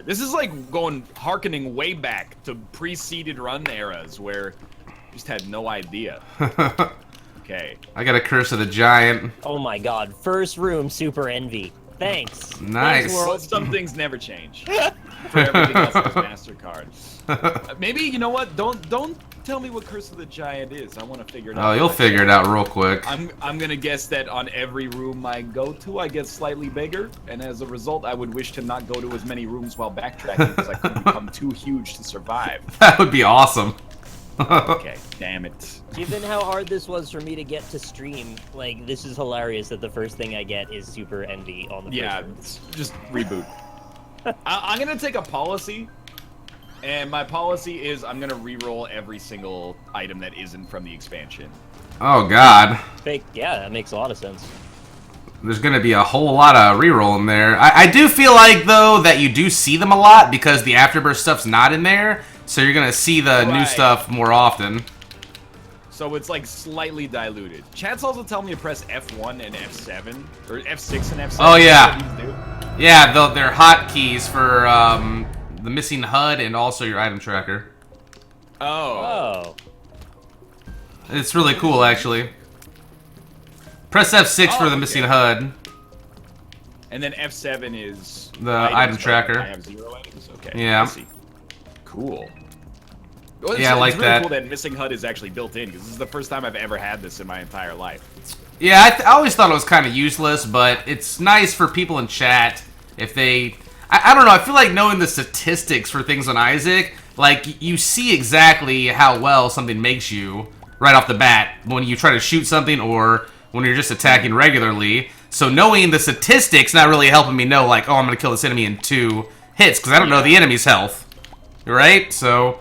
This is like harkening way back to pre-seeded run eras where you just had no idea. Okay. I got a Curse of the Giant. Oh my god. First room, super envy. Thanks. Nice. Thanks, world. Well, some things never change. For everything else, there's MasterCard. Maybe, you know what? Don't tell me what Curse of the Giant is. I want to figure it out. Oh, you'll figure it out real quick. I'm gonna guess that on every room I go to, I get slightly bigger, and as a result, I would wish to not go to as many rooms while backtracking because I could become too huge to survive. That would be awesome. Okay, damn it. Given how hard this was for me to get to stream, like, this is hilarious that the first thing I get is super envy on the Yeah, first room. just reboot. I'm gonna take a policy, and my policy is I'm gonna re-roll every single item that isn't from the expansion. Oh god. Fake, yeah, that makes a lot of sense. There's gonna be a whole lot of reroll in there. I do feel like, though, that you do see them a lot because the Afterbirth stuff's not in there, so you're gonna see the new stuff more often. So it's like slightly diluted. Chat's also telling me to press F1 and F7, or F6 and F7. Oh yeah, yeah. They're hotkeys for the missing HUD and also your item tracker. Oh. It's really cool, actually. Press F6 for the missing HUD. And then F7 is the item tracker. I have 0 items. Okay. Yeah. I see. Cool. Well, yeah, I like it's really that. Cool that missing HUD is actually built in because this is the first time I've ever had this in my entire life. Yeah, I always thought it was kind of useless, but it's nice for people in chat if they. I don't know. I feel like knowing the statistics for things on Isaac, like you see exactly how well something makes you right off the bat when you try to shoot something or when you're just attacking regularly. So knowing the statistics not really helping me know, like, oh, I'm gonna kill this enemy in 2 hits because I don't know the enemy's health, right? So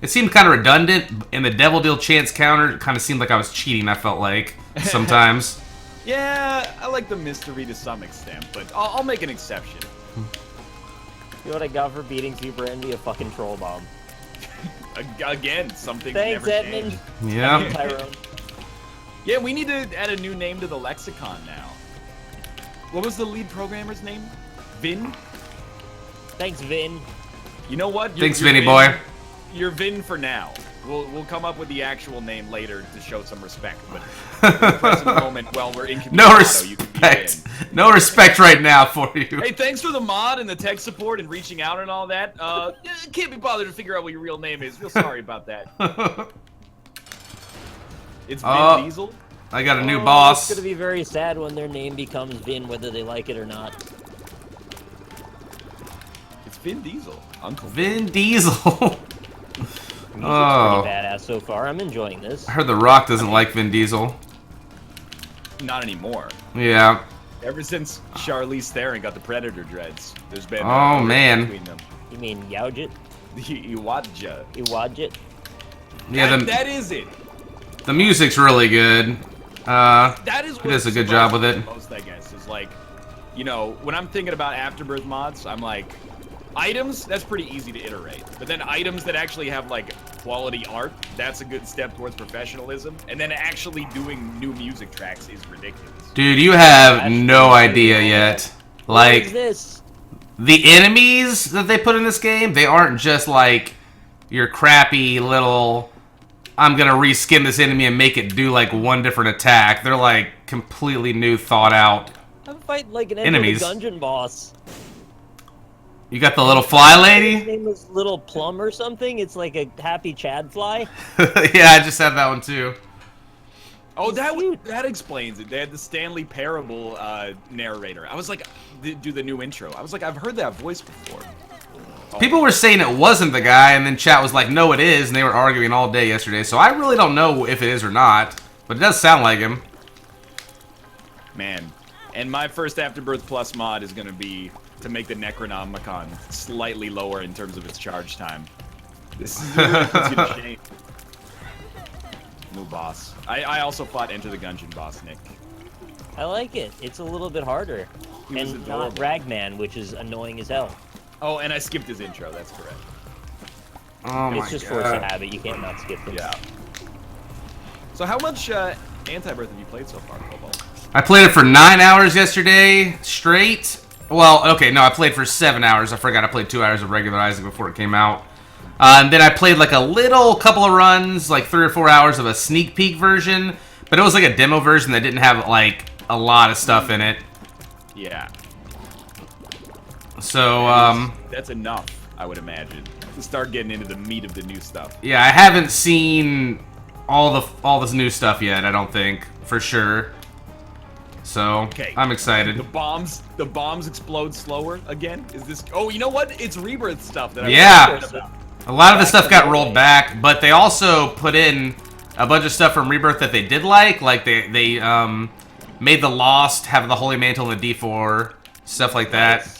it seemed kind of redundant, and the Devil Deal chance counter kind of seemed like I was cheating. I felt like sometimes. Yeah, I like the mystery to some extent, but I'll make an exception. You know what I got for beating Super Envy? A fucking troll bomb. Again, something Thanks, never Edmund. changed. Yeah. Tyrone. Yeah, we need to add a new name to the lexicon now. What was the lead programmer's name? Vin? Thanks, Vin. You know what? Thanks, Vinny boy. You're Vin for now. We'll come up with the actual name later to show some respect, but at the present moment, while we're in No you can be respect. Vin. No respect right now for you. Hey, thanks for the mod and the tech support and reaching out and all that. Can't be bothered to figure out what your real name is. Real sorry about that. It's Vin Diesel. I got a new boss. It's gonna be very sad when their name becomes Vin, whether they like it or not. It's Vin Diesel. Uncle Vin Diesel. Music's pretty badass so far. I'm enjoying this. I heard The Rock doesn't like Vin Diesel. Not anymore. Yeah. Ever since Charlize Theron got the Predator dreads, there's been oh man. Between them. You mean Yaujit? Iwadja. Iwadjit? Yeah, that is it. The music's really good. That is what he does a good job with it. Most, I guess, is like, you know, when I'm thinking about Afterbirth mods, I'm like, items, that's pretty easy to iterate. But then items that actually have, like, quality art, that's a good step towards professionalism. And then actually doing new music tracks is ridiculous. Dude, you have no idea yet. Like, what is this? The enemies that they put in this game, they aren't just like your crappy little, I'm gonna reskin this enemy and make it do like one different attack. They're like completely new, thought out I'm fighting like an enemies. dungeon boss. You got the little fly lady? His name is Little Plum or something. It's like a happy Chad fly. Yeah, I just had that one too. Oh, that explains it. They had the Stanley Parable narrator. I was like, do the new intro. I was like, I've heard that voice before. People were saying it wasn't the guy, and then chat was like, no, it is, and they were arguing all day yesterday. So I really don't know if it is or not, but it does sound like him. Man, and my first Afterbirth Plus mod is going to be to make the Necronomicon slightly lower in terms of its charge time. This is really puts you to shame. New boss. I also fought Enter the Gungeon boss, Nick. I like it. It's a little bit harder. He was And adorable. not Ragman, which is annoying as hell. Oh, and I skipped his intro. That's correct. Oh my It's just force of habit. You can't not skip them. Yeah. So how much Antibirth have you played so far, Cobalt? I played it for 9 hours yesterday straight, Well, okay, no, I played for 7 hours. I forgot I played 2 hours of regular Isaac before it came out. And then I played like a couple of runs, like 3 or 4 hours of a sneak peek version. But it was like a demo version that didn't have like a lot of stuff in it. Yeah. So, that's enough, I would imagine, to start getting into the meat of the new stuff. yeah, I haven't seen all this new stuff yet, I don't think, for sure. So, Okay. I'm excited. The bombs explode slower again? Is this... Oh, you know what? It's Rebirth stuff that I Yeah. was about. A lot of the stuff got rolled back, but they also put in a bunch of stuff from Rebirth that they did like they made the Lost have the Holy Mantle and the D4, stuff like that. Nice.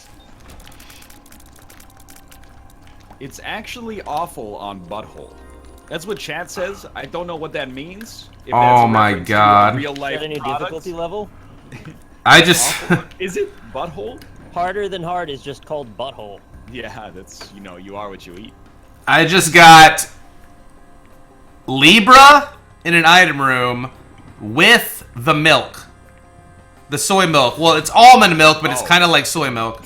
It's actually awful on Butthole. That's what chat says. I don't know what that means. If that's Oh a my reference to a God. real Is life that a new product. difficulty level? I just Is it Butthole? Harder than hard is just called butthole. Yeah, that's, you know, you are what you eat. I just got Libra in an item room with the milk. The soy milk. Well, it's almond milk, but it's Oh. kind of like soy milk.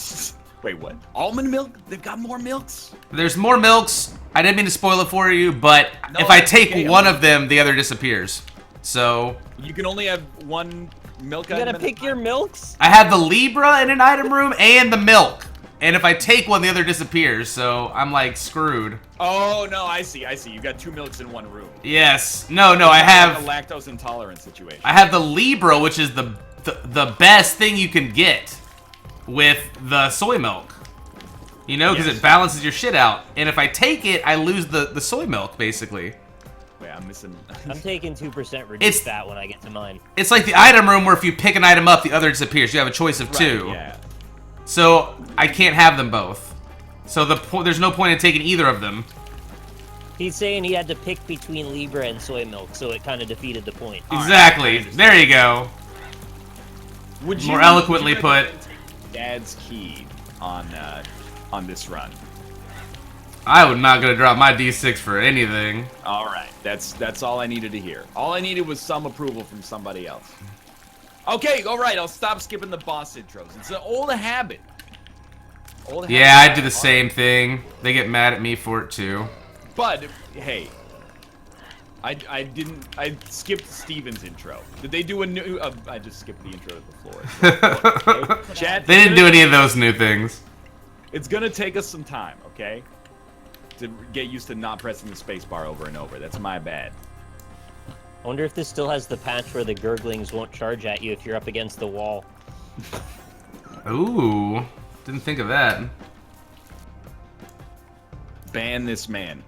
Wait, what? Almond milk? They've got more milks? There's more milks. I didn't mean to spoil it for you, but No, if I that's take okay, one I'm- of them, the other disappears. So, You can only have one milk You item gotta at a pick your time? milks? I have the Libra in an item room and the milk. And if I take one, the other disappears. So, I'm like screwed. Oh, no, I see. You got 2 milks in one room. Yes. No, I It's have like a lactose intolerance situation. I have the Libra, which is the best thing you can get with the soy milk. You know, because Yes. it balances your shit out. And if I take it, I lose the soy milk, basically. Wait, I'm missing... I'm taking 2% It's- reduced fat when I get to mine. It's like the item room where if you pick an item up, the other disappears. You have a choice of Right, two. Yeah. So I can't have them both. So there's no point in taking either of them. He's saying he had to pick between Libra and soy milk, so it kind of defeated the point. All right, Exactly. I understand. There you go. Would More eloquently would you recommend taking Dad's key on this run? I would not gonna drop my D6 for anything. All right, that's all I needed to hear. All I needed was some approval from somebody else. Okay, all right, I'll stop skipping the boss intros. It's an old habit. Yeah, I do the same thing. They get mad at me for it too. But hey, I skipped Steven's intro. Did they do a new? I just skipped the intro to the floor. Okay? Chat, They didn't do any of those new things. It's gonna take us some time, okay? To get used to not pressing the space bar over and over. That's my bad. I wonder if this still has the patch where the gurglings won't charge at you if you're up against the wall. Ooh, didn't think of that. Ban this man.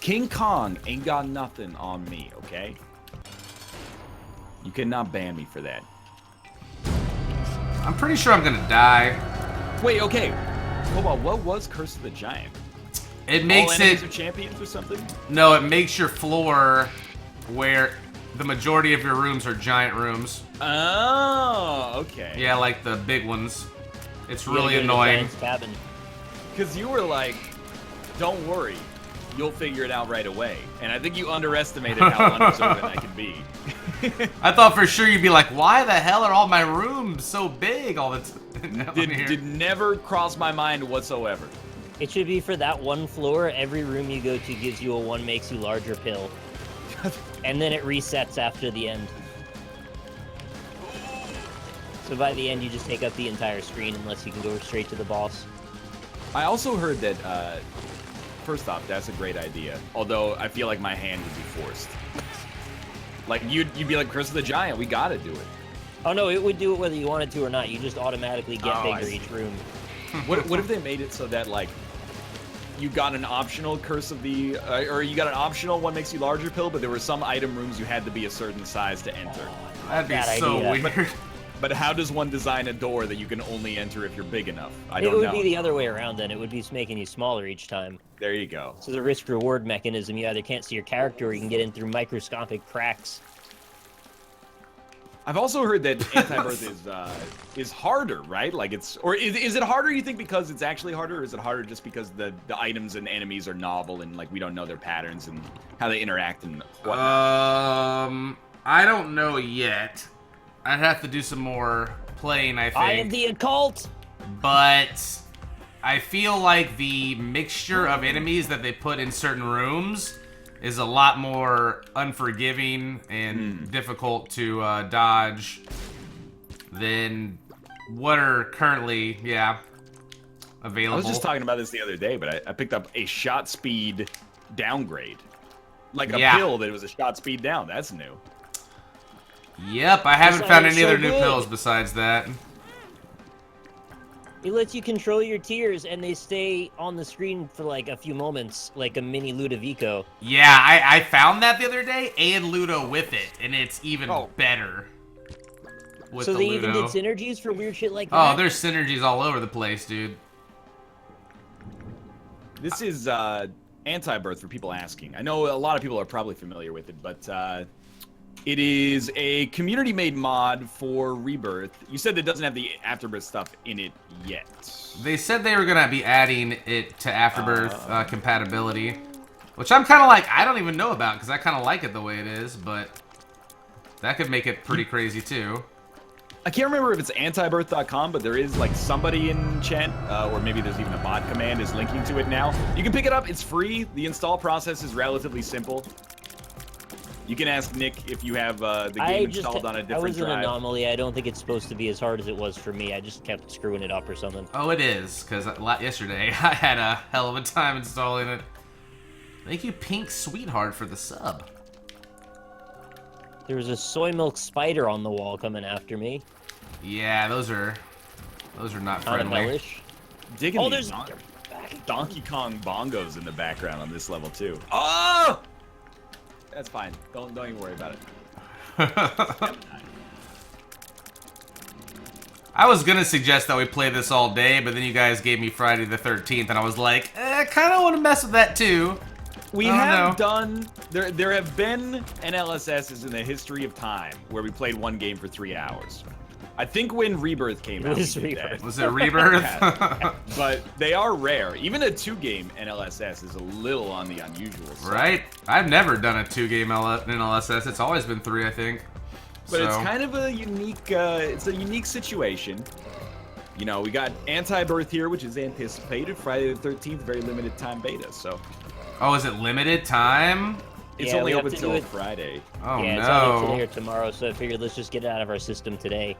King Kong ain't got nothing on me, okay? You cannot ban me for that. I'm pretty sure I'm gonna die. Wait, okay. Cobalt, what was Curse of the Giant? It All makes enemies it. are champions or something? No, it makes your floor where the majority of your rooms are giant rooms. Oh, okay. Yeah, like the big ones. It's You gotta really go to the annoying. giant's cabin. Because you were like, don't worry, you'll figure it out right away. And I think you underestimated how unobservant I can be. I thought for sure you'd be like, why the hell are all my rooms so big all the time? Did never cross my mind whatsoever. It should be for that one floor, every room you go to gives you a one makes you larger pill. And then it resets after the end. So by the end, you just take up the entire screen unless you can go straight to the boss. I also heard that, first off, that's a great idea. Although, I feel like my hand would be forced. Like, you'd be like, Curse of the Giant, we gotta do it. Oh no, it would do it whether you wanted to or not. You just automatically get Oh, I bigger see. each room. What if they made it so that, like, you got an optional Curse of the, or you got an optional one makes you larger pill, but there were some item rooms you had to be a certain size to enter. That'd be Bad so idea. weird. But how does one design a door that you can only enter if you're big enough? I It don't would know. be the other way around then. It would be making you smaller each time. There you go. So the risk-reward mechanism, you either can't see your character or you can get in through microscopic cracks. I've also heard that Antibirth is harder, right? Like it's, or is it harder, you think, because it's actually harder, or is it harder just because the items and enemies are novel and like we don't know their patterns and how they interact and whatnot? I don't know yet. I'd have to do some more playing, I think. I am the occult. But I feel like the mixture of enemies that they put in certain rooms is a lot more unforgiving and difficult to dodge than what are currently, available. I was just talking about this the other day, but I picked up a shot speed downgrade. Like a pill that was a shot speed down. That's new. Yep, I haven't found any so other new good. pills besides that. It lets you control your tears, and they stay on the screen for like a few moments, like a mini Ludovico. Yeah, I found that the other day, and Ludo with it, and it's even better with So the they Ludo. even did synergies for weird shit like that? Oh, there's synergies all over the place, dude. This is Antibirth for people asking. I know a lot of people are probably familiar with it, but it is a community-made mod for Rebirth. You said it doesn't have the Afterbirth stuff in it yet. They said they were going to be adding it to Afterbirth compatibility, which I'm kind of like, I don't even know about, because I kind of like it the way it is, but that could make it pretty crazy, too. I can't remember if it's antibirth.com, but there is like somebody in chat, or maybe there's even a bot command is linking to it now. You can pick it up. It's free. The install process is relatively simple. You can ask Nick if you have the game installed on a different I was drive. an anomaly. I don't think it's supposed to be as hard as it was for me. I just kept screwing it up or something. Oh, it is, because yesterday I had a hell of a time installing it. Thank you, Pink Sweetheart, for the sub. There was a soy milk spider on the wall coming after me. Yeah, those are not Kind of friendly. hellish. Digging Oh, these there's Donkey Kong bongos in the background on this level too. Oh! That's fine. Don't even worry about it. I was gonna suggest that we play this all day, but then you guys gave me Friday the 13th, and I was like, I kind of want to mess with that too. We have done. There have been NLSSs in the history of time where we played one game for 3 hours. I think when Rebirth came out, we did that. Was it Rebirth? But they are rare. Even a 2-game NLSS is a little on the unusual side. Right? I've never done a 2-game NLSS. It's always been 3, I think. But it's kind of a unique. It's a unique situation. You know, we got Antibirth here, which is anticipated. Friday the 13th, very limited time beta. So. Oh, is it limited time? It's only open until Friday. Oh, yeah, no. it's either today or tomorrow, so I figured let's just get it out of our system today.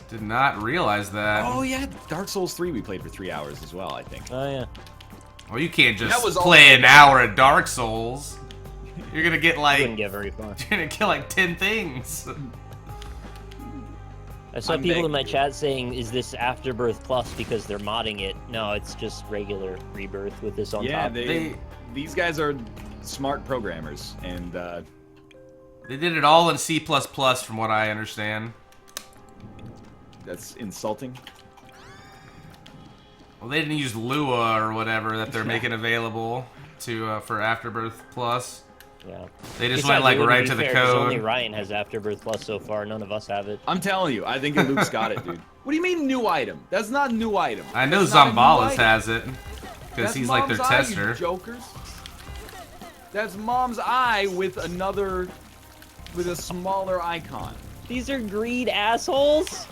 Did not realize that. Oh, yeah. Dark Souls 3 we played for 3 hours as well, I think. Oh, yeah. Well, you can't just play an hour of Dark Souls. You're gonna get like... Wouldn't get very far. You're gonna kill like 10 things. I saw people in my chat saying, is this Afterbirth Plus because they're modding it? No, it's just regular Rebirth with this on top. Yeah, these guys are smart programmers, and they did it all in C++ from what I understand. That's insulting. Well, they didn't use Lua or whatever that they're making available to for Afterbirth Plus. Yeah. They just went like right to the code. Only Ryan has Afterbirth Plus so far. None of us have it. I'm telling you, I think Luke's got it, dude. What do you mean new item? That's not a new item. I know Zombalas has it because he's like their tester. You jokers. That's Mom's Eye with a smaller icon. These are greed assholes.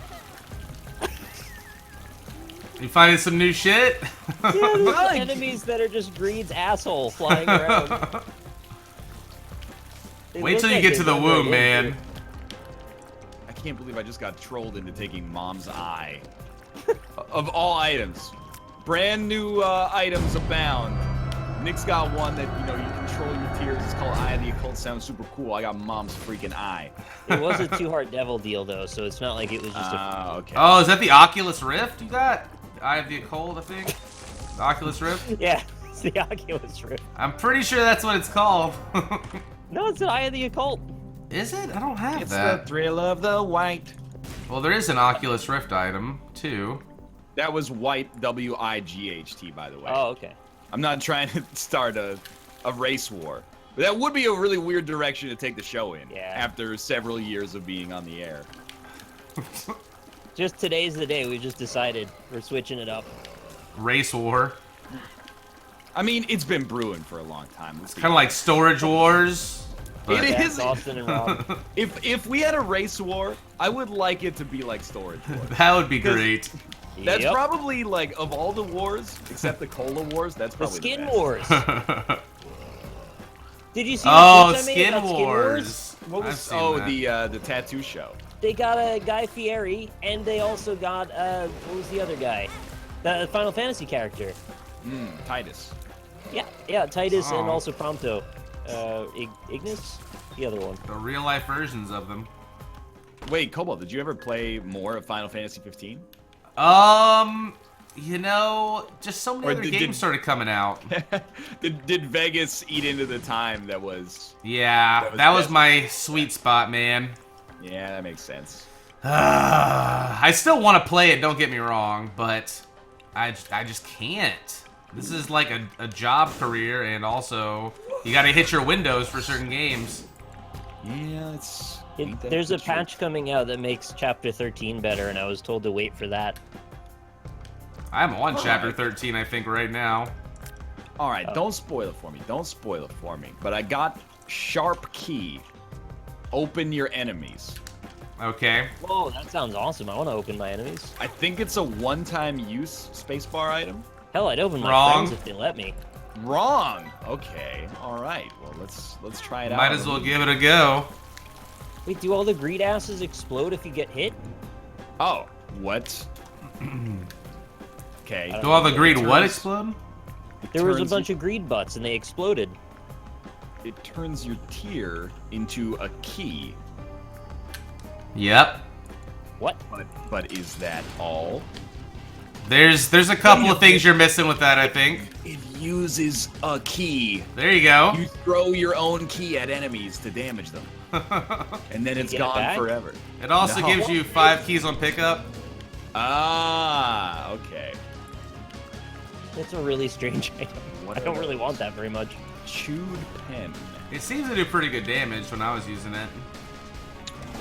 You finding some new shit? Yeah, there's enemies that are just greed's asshole flying around. Wait till you get to the womb, man. I can't believe I just got trolled into taking Mom's Eye. Of all items. Brand new items abound. Nick's got one that, you know, you control your tears. It's called Eye of the Occult. Sounds super cool. I got Mom's freaking eye. It was a 2-heart devil deal, though, so it's not like it was just okay. Oh, is that the Oculus Rift you got? Eye of the Occult, I think? The Oculus Rift? Yeah, it's the Oculus Rift. I'm pretty sure that's what it's called. No, it's an Eye of the Occult. Is it? I don't have it's that. It's the thrill of the white. Well, there is an Oculus Rift item, too. That was white, W-I-G-H-T, by the way. Oh, okay. I'm not trying to start a race war. But that would be a really weird direction to take the show in. Yeah. After several years of being on the air. Just today's the day. We just decided we're switching it up. Race war. I mean, it's been brewing for a long time. It's kind of like Storage Wars. But It Jack, is. Austin, and Rob. If we had a race war, I would like it to be like Storage Wars. that would be 'Cause great. That's Yep. probably like of all the wars, except the Cola Wars. That's The probably Skin best. Wars. Did you see Oh, the tweets I made Skin about Wars. What I've was? seen Oh, that. the tattoo show. They got a Guy Fieri, and they also got what was the other guy? The Final Fantasy character. Titus. Yeah, Titus and Oh. also Prompto. Ignis, the other one. The real life versions of them. Wait, Cobalt, did you ever play more of Final Fantasy 15? You know, just so many Or other did- games did- started coming out. did Vegas eat into the time that was? Yeah, That that was was best. my sweet spot, man. Yeah, that makes sense. I still want to play it, don't get me wrong, but I just can't. This is like a job career, and also you gotta hit your windows for certain games. Yeah, it's. ain't that There's the a patch coming out that makes Chapter 13 better, and I was told to wait for that. I'm on chapter Alright. 13, I think, right now. All right, don't spoil it for me. Don't spoil it for me. But I got Sharp Key. Open your enemies. Okay. Whoa, that sounds awesome. I want to open my enemies. I think it's a one-time use spacebar item. Hell, I'd open my Wrong. friends if they let me. Wrong. Okay. All right. Well, let's try it out. Might as well give it a go. Wait, do all the greed asses explode if you get hit? Oh, what? Okay. Do all the greed what turns- explode? There was a turns- bunch of greed butts, and they exploded. It turns your tier into a key. Yep. What? But is that all? There's a couple of things you're missing with that, I think. It uses a key. There you go. You throw your own key at enemies to damage them, and then it's get it gone back? forever. It also No. gives you 5 keys on pickup. Ah, okay. It's a really strange item. What I are don't really those? want that very much. Chewed pen. It seems to do pretty good damage when I was using it.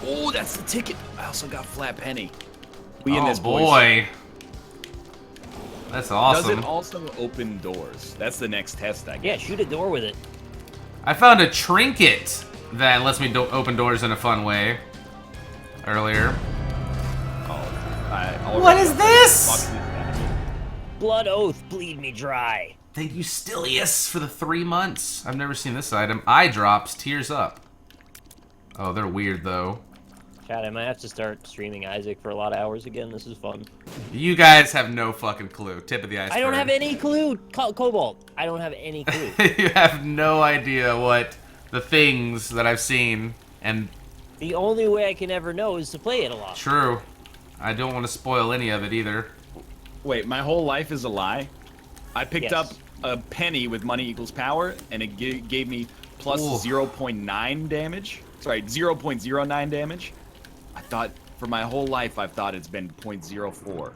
Oh, that's the ticket. I also got flat penny. We in Oh this, boys. boy. That's Does awesome. it also open doors? That's the next test, I Yeah, guess. shoot a door with it. I found a trinket that lets me open doors in a fun way earlier. What is this? Blood oath, bleed me dry. Thank you, Stilius, for the 3 months. I've never seen this item. Eye drops, tears up. Oh, they're weird, though. Chad, I might have to start streaming Isaac for a lot of hours again. This is fun. You guys have no fucking clue. Tip of the iceberg. I don't have any clue. Cobalt. I don't have any clue. You have no idea what the things that I've seen. And The only way I can ever know is to play it a lot. true, I don't want to spoil any of it either. Wait, my whole life is a lie? I picked Yes. up a penny with money equals power, and it gave me plus Ooh. 0.9 damage. Sorry, 0.09 damage. I thought, for my whole life, I've thought it's been 0.04.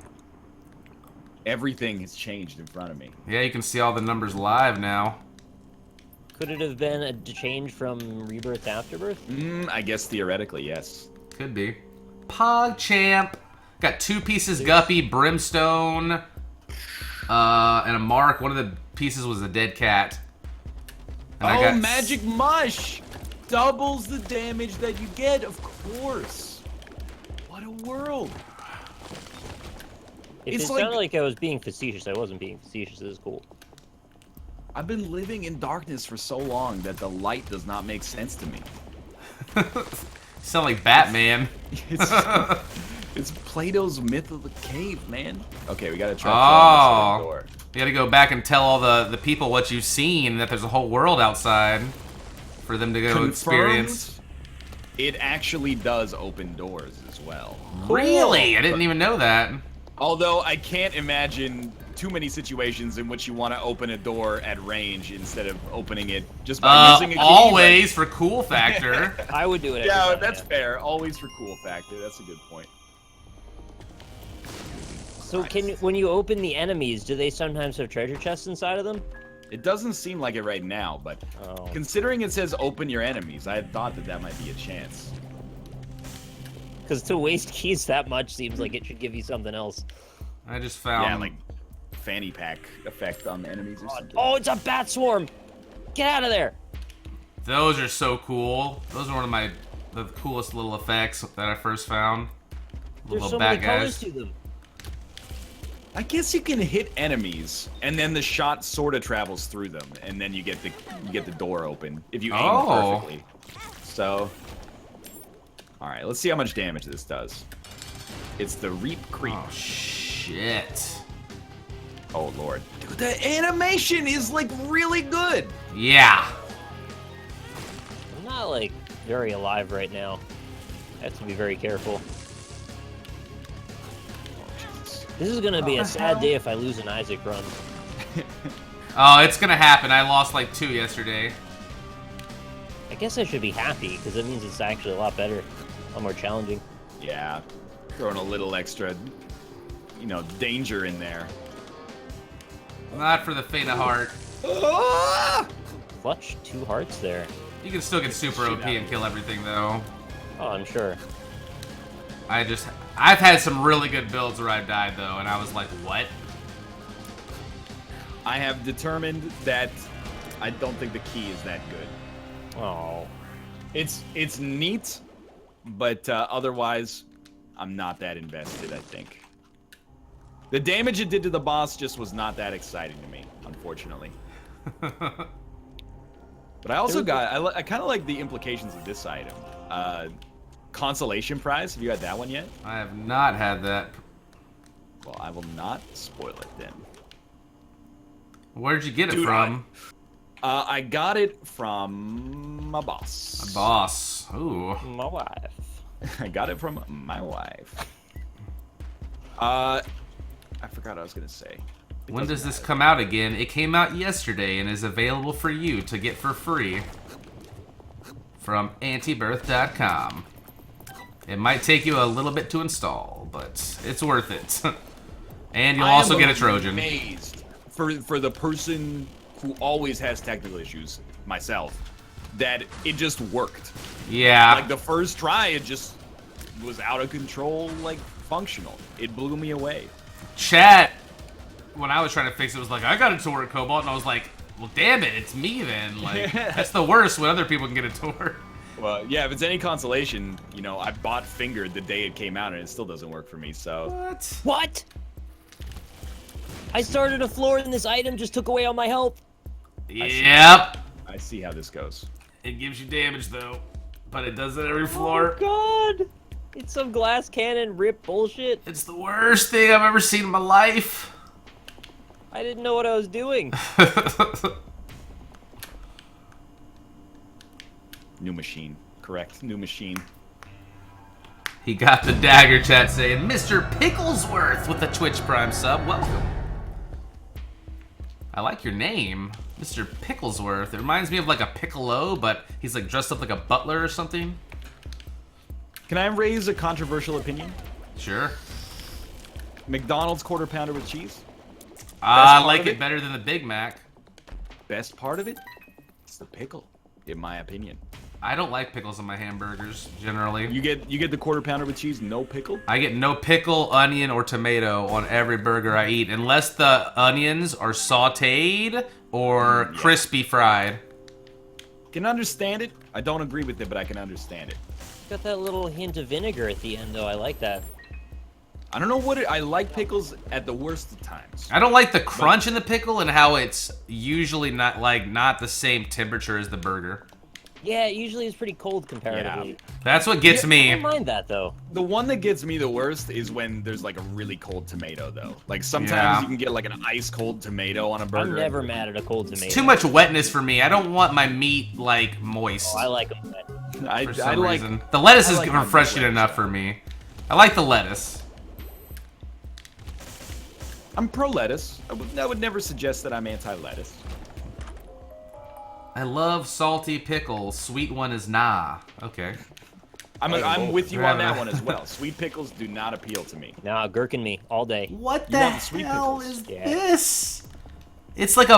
Everything has changed in front of me. Yeah, you can see all the numbers live now. Could it have been a change from Rebirth to Afterbirth? I guess theoretically, yes. Could be. PogChamp. Got 2 pieces Guppy, Brimstone, and a mark. One of the pieces was a dead cat. And I Oh, got magic mush! Doubles the damage that you get, of course. What a world. If It's it like- sounded like I was being facetious, I wasn't being facetious. This is cool. I've been living in darkness for so long that the light does not make sense to me. You sound like Batman. It's, it's Plato's myth of the cave, man. Okay, we gotta try Oh. the door. You gotta go back and tell all the people what you've seen, that there's a whole world outside for them to go experience. It actually does open doors as well. Really? I didn't even know that. Although I can't imagine too many situations in which you want to open a door at range instead of opening it just by using a key. Always for cool factor. I would do it. Every Yeah, time, that's fair. Always for cool factor. That's a good point. So when you open the enemies, do they sometimes have treasure chests inside of them? It doesn't seem like it right now, but Oh. considering it says open your enemies, I had thought that that might be a chance. Because to waste keys that much seems like it should give you something else. I just found. Yeah, like fanny pack effect on the enemies or something. Oh, it's a bat swarm! Get out of there! Those are so cool. Those are one of the coolest little effects that I first found. There's Little so bad many colors guys. to them. I guess you can hit enemies, and then the shot sort of travels through them, and then you get the door open if you aim perfectly. So, all right, let's see how much damage this does. It's the Reap Creep. Oh shit. Oh lord, dude, the animation is like really good. Yeah. I'm not like very alive right now. I have to be very careful. This is gonna be a sad day if I lose an Isaac run. Oh, it's gonna happen. I lost like 2 yesterday. I guess I should be happy, because that means it's actually a lot better. A lot more challenging. Yeah, throwing a little extra, danger in there. Not for the faint of heart. Ah! Clutch 2 hearts there. You can still get super OP and kill everything though. Oh, I'm sure. I've had some really good builds where I've died though, and I was like, what? I have determined that I don't think the key is that good. Oh. It's neat, but otherwise, I'm not that invested, I think. The damage it did to the boss just was not that exciting to me, unfortunately. But I also I kind of like the implications of this item. Consolation prize, have you had that one yet? I have not had that. Well, I will not spoil it then. Where'd you get it Dude, from? I got it from my boss. A boss. Ooh. My wife. I got it from my wife. I forgot what I was gonna say. When does this come out again? It came out yesterday and is available for you to get for free from Antibirth.com. It might take you a little bit to install, but it's worth it. And you'll also get a Trojan. Amazed for the person who always has technical issues, myself, that it just worked. Yeah. Like the first try, it just was out of control, like functional. It blew me away. Chat, when I was trying to fix it, was like, I got it to work, Cobalt, and I was like, well, damn it, it's me then. Like, that's the worst when other people can get it to work. Well, yeah, if it's any consolation, I bought Fingered the day it came out, and it still doesn't work for me, so... What? What? I started a floor and this item just took away all my health. Yep. I see how this goes. It gives you damage, though, but it does it every floor. Oh, God. It's some glass cannon rip bullshit. It's the worst thing I've ever seen in my life. I didn't know what I was doing. New machine. Correct. New machine. He got the dagger, chat saying, Mr. Picklesworth with the Twitch Prime sub. Welcome. I like your name, Mr. Picklesworth. It reminds me of like a piccolo, but he's like dressed up like a butler or something. Can I raise a controversial opinion? Sure. McDonald's quarter pounder with cheese? I like it better than the Big Mac. Best part of it? It's the pickle, in my opinion. I don't like pickles on my hamburgers, generally. You get the quarter pounder with cheese, no pickle? I get no pickle, onion, or tomato on every burger I eat, unless the onions are sauteed or crispy fried. Can understand it. I don't agree with it, but I can understand it. Got that little hint of vinegar at the end, though. I like that. I don't know what I like pickles at the worst of times. I don't like the crunch in the pickle and how it's usually not the same temperature as the burger. Yeah, it usually is pretty cold comparatively. Yeah. That's what gets I me. don't mind that, though. The one that gets me the worst is when there's like a really cold tomato, though. Like sometimes you can get like an ice cold tomato on a burger. I'm never mad at a cold tomato. It's too much wetness for me. I don't want my meat like moist. Oh, I like them wet. For some reason. The lettuce is refreshing enough for me. I like the lettuce. I'm pro lettuce. I would never suggest that I'm anti-lettuce. I love salty pickles. Sweet one is nah. Okay. I'm with you on that one as well. Sweet pickles do not appeal to me. Nah, gherkin me all day. What You the want the sweet hell pickles? is Yeah. this? It's like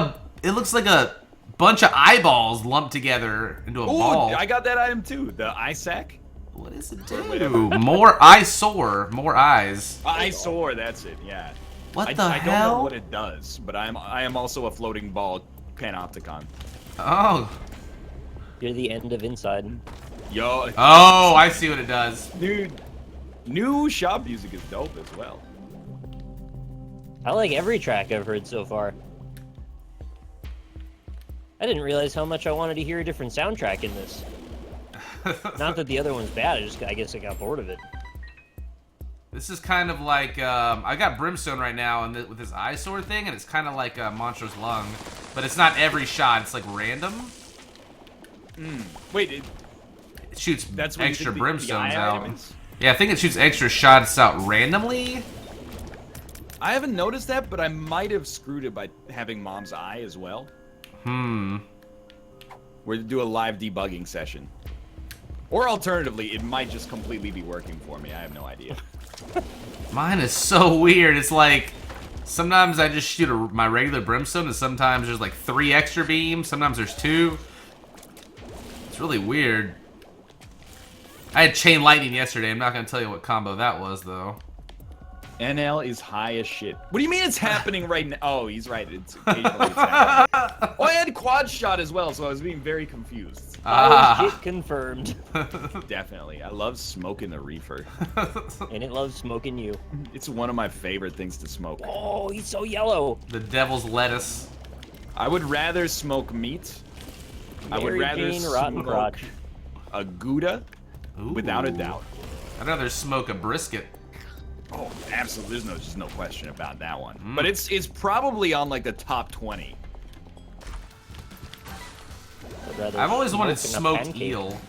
it looks like a bunch of eyeballs lumped together into a ball. I got that item too. The eye sack. What does it do? More eyesore. More eyes. Eyesore, that's it. Yeah. What the I hell? don't know what it does, but I am also a floating ball panopticon. Oh. You're the end of inside. Yo. Oh, I see what it does. Dude, new shop music is dope as well. I like every track I've heard so far. I didn't realize how much I wanted to hear a different soundtrack in this. Not that the other one's bad, I guess I got bored of it. This is kind of like, I got Brimstone right now and with this eyesore thing, and it's kind of like Monster's Lung. But it's not every shot, it's like random. Wait, It shoots that's what extra the Brimstones eye out. item is? Yeah, I think it shoots extra shots out randomly. I haven't noticed that, but I might have screwed it by having Mom's Eye as well. We're to do a live debugging session. Or alternatively, it might just completely be working for me. I have no idea. Mine is so weird. It's like, sometimes I just shoot my regular Brimstone, and sometimes there's like 3 extra beams. Sometimes there's 2. It's really weird. I had Chain Lightning yesterday. I'm not going to tell you what combo that was, though. NL is high as shit. What do you mean it's happening right now? Oh, he's right. It's occasionally it's happening. Oh, I had quad shot as well, so I was being very confused. Oh, shit confirmed. Definitely. I love smoking the reefer. And it loves smoking you. It's one of my favorite things to smoke. Oh, he's so yellow. The devil's lettuce. I would rather smoke meat. I would Mary rather Jane Rotten smoke Crotch. a Gouda, Ooh. without a doubt. I'd rather smoke a brisket. Oh, absolutely. There's just no question about that one. But it's probably on like the top 20. I've always wanted smoke a smoked pancake. eel.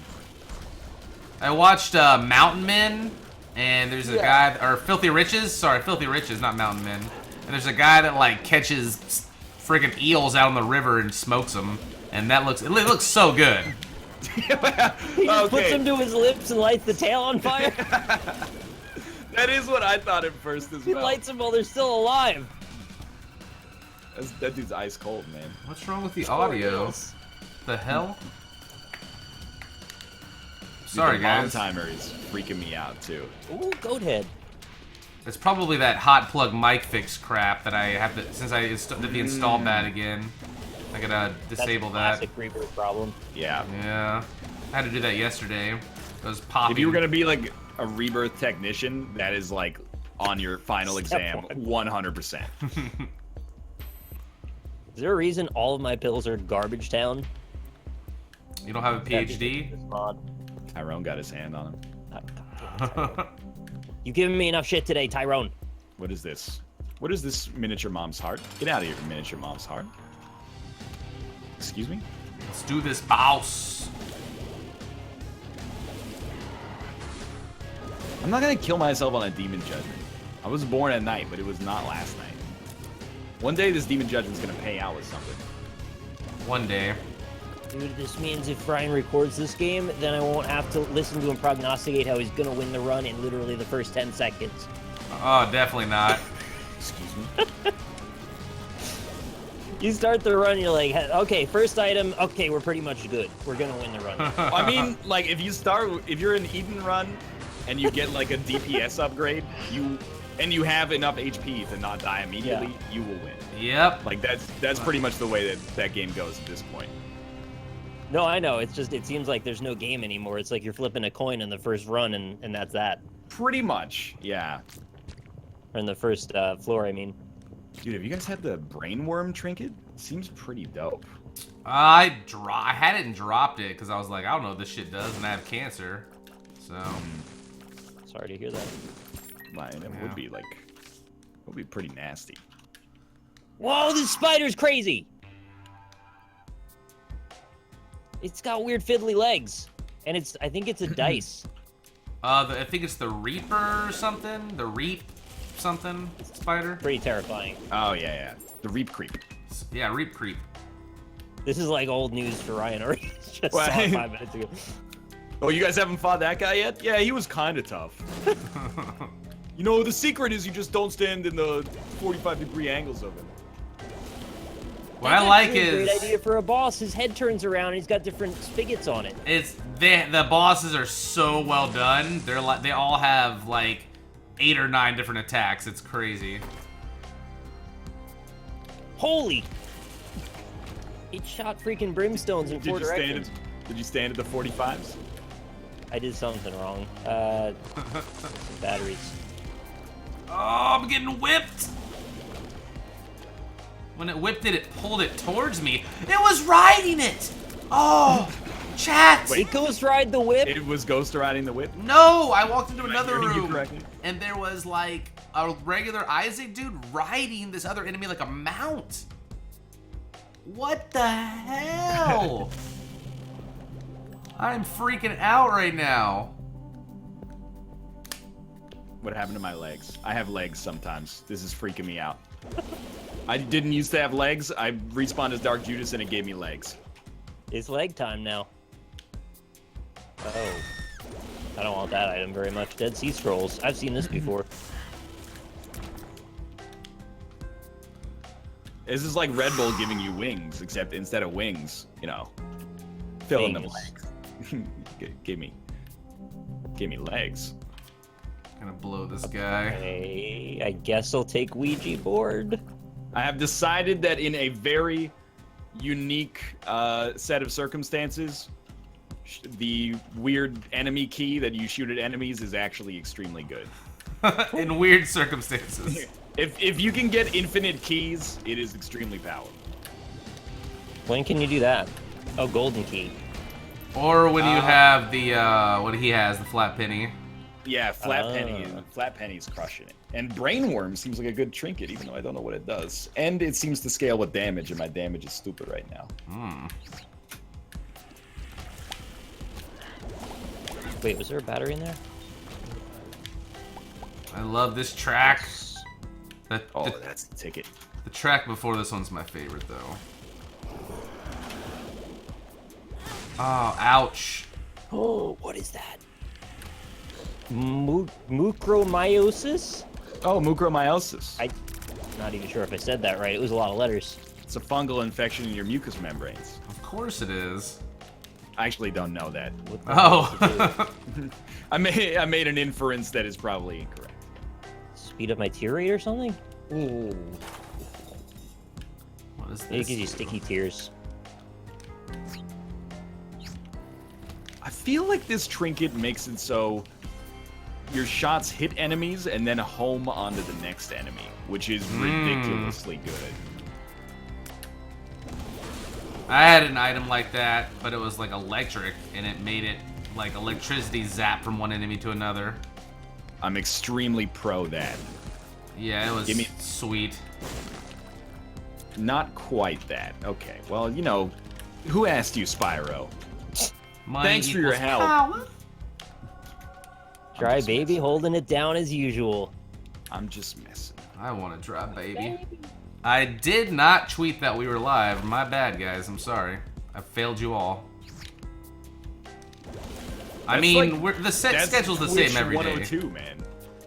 I watched Mountain Men, and there's a guy, or Filthy Riches. Sorry, Filthy Riches, not Mountain Men. And there's a guy that like catches friggin' eels out in the river and smokes them, and it looks so good. He just puts them to his lips and lights the tail on fire. That is what I thought at first as He well. lights them while they're still alive. That dude's ice cold, man. What's wrong with the audio? Yes. The hell? Dude, Sorry, the guys. timer is freaking me out too. Ooh, goat head. It's probably that hot plug mic fix crap that I have to, since I did the install bad again. I gotta disable that. That's a classic reverb problem. Yeah. Yeah. I had to do that yesterday. It was popping. If you were gonna be like a rebirth technician, that is like on your final exam, 100%. Is there a reason all of my pills are garbage town? You don't have a PhD? This mod. Tyrone got his hand on him. You've given me enough shit today, Tyrone. What is this? What is this miniature mom's heart? Get out of here, miniature mom's heart. Excuse me? Let's do this, boss. I'm not gonna kill myself on a demon judgment. I was born at night, but it was not last night. One day this demon judgment's gonna pay out with something. One day. Dude, this means if Brian records this game, then I won't have to listen to him prognosticate how he's gonna win the run in literally the first 10 seconds. Oh, definitely not. Excuse me? You start the run, you're like, okay, first item, okay, we're pretty much good. We're gonna win the run. I mean, like, if you're in Eden run, and you get like a DPS upgrade, and you have enough HP to not die immediately, you will win. Yep. Like, that's pretty much the way that game goes at this point. No, I know, it's just, it seems like there's no game anymore. It's like you're flipping a coin in the first run, and that's that. Pretty much, yeah. Or in the first floor, I mean. Dude, have you guys had the brainworm trinket? It seems pretty dope. I had it and dropped it because I was like, I don't know what this shit does, and I have cancer. So. Sorry to hear that. Like, it would be like, would be pretty nasty. Whoa, this spider's crazy! It's got weird fiddly legs. And I think it's a dice. I think it's the Reaper or something? The Reap something spider? Pretty terrifying. Oh, yeah. The Reap Creep. Yeah, Reap Creep. This is like old news for Ryan already. Just What? saw it 5 minutes ago. Oh, you guys haven't fought that guy yet? Yeah, he was kind of tough. You know, the secret is you just don't stand in the 45-degree angles of him. What I like That's actually is a great idea for a boss. His head turns around and he's got different spigots on it. the bosses are so well done. They all have like 8 or 9 different attacks. It's crazy. Holy! It shot freaking brimstones in 4 directions. Did you stand at the 45s? I did something wrong. Batteries. Oh, I'm getting whipped. When it whipped it, it pulled it towards me. It was riding it. Oh, chat. Wait. It Ghost Ride the whip. It was ghost riding the whip? No, I walked into Am I another hearing you room, correctly? and there was like a regular Isaac dude riding this other enemy like a mount. What the hell? I'm freaking out right now. What happened to my legs? I have legs sometimes. This is freaking me out. I didn't used to have legs. I respawned as Dark Judas and it gave me legs. It's leg time now. Oh. I don't want that item very much. Dead Sea Scrolls. I've seen this before. This is like Red Bull giving you wings, except instead of wings, you know, fill in the Wings. legs. Give me legs. Gonna blow this guy. Hey, I guess I'll take Ouija board. I have decided that in a very unique set of circumstances, the weird enemy key that you shoot at enemies is actually extremely good. In weird circumstances. If you can get infinite keys, it is extremely powerful. When can you do that? Oh, golden key. Or when you have the, what he has, the flat penny. Yeah, Flat Penny's crushing it. And Brainworm seems like a good trinket, even though I don't know what it does. And it seems to scale with damage, and my damage is stupid right now. Wait, was there a battery in there? I love this track. Oh, that's the ticket. The track before this one's my favorite, though. Oh, ouch. Oh, what is that? Mucormyosis? Oh, mucormyosis. I'm not even sure if I said that right. It was a lot of letters. It's a fungal infection in your mucous membranes. Of course it is. I actually don't know that. What the hell does it Oh. do? I made an inference that is probably incorrect. Speed up my tear rate or something? Ooh. What is It this? gives you sticky tears. I feel like this trinket makes it so your shots hit enemies and then home onto the next enemy, which is ridiculously good. I had an item like that, but it was like electric, and it made it like electricity zap from one enemy to another. I'm extremely pro that. Yeah, it was Give me- sweet. Not quite that. Okay, well, you know, who asked you, Spyro? Money Thanks for your equals help. power. Dry just baby messing. holding it down as usual. I'm just messing. I want to drop, baby. I did not tweet that we were live. My bad, guys. I'm sorry. I failed you all. I That's mean, like- the set That's schedule's the Twitch same every day. 102, man.